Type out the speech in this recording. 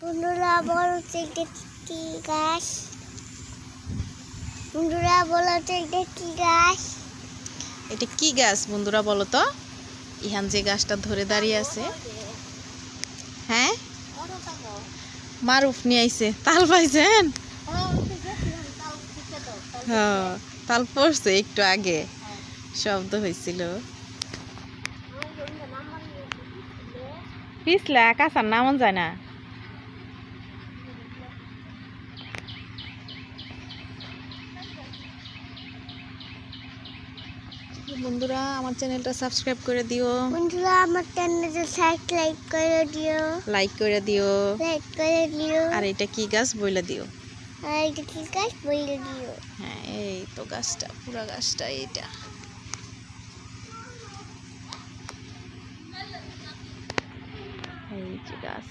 বন্ধুরা বলো তো এটা কি গাছ? বন্ধুরা বলো তো এটা কি গাছ? এটা কি গাছ বন্ধুরা বলো তো? ইহান যে গাছটা ধরে দাঁড়িয়ে আছে, হ্যাঁ মারুফ নিয়ে আইছে। তাল পাইছেন? হ্যাঁ, তাল পড়ছে একটু আগে, শব্দ হয়েছিল। পিছলা কাঁচার নামন যায় না। বন্ধুরা আমার চ্যানেলটা সাবস্ক্রাইব করে দিও, বন্ধুরা আমার চ্যানেলটা সাবস্ক্রাইব করে দিও, লাইক করে দিও, লাইক করে দিও, আর এটা কি গাছ বইলা দিও। আর এটা কি গাছ বলে দিও। হ্যাঁ এই তো গাছটা, পুরা গাছটা এইটা। এই যে গাছ।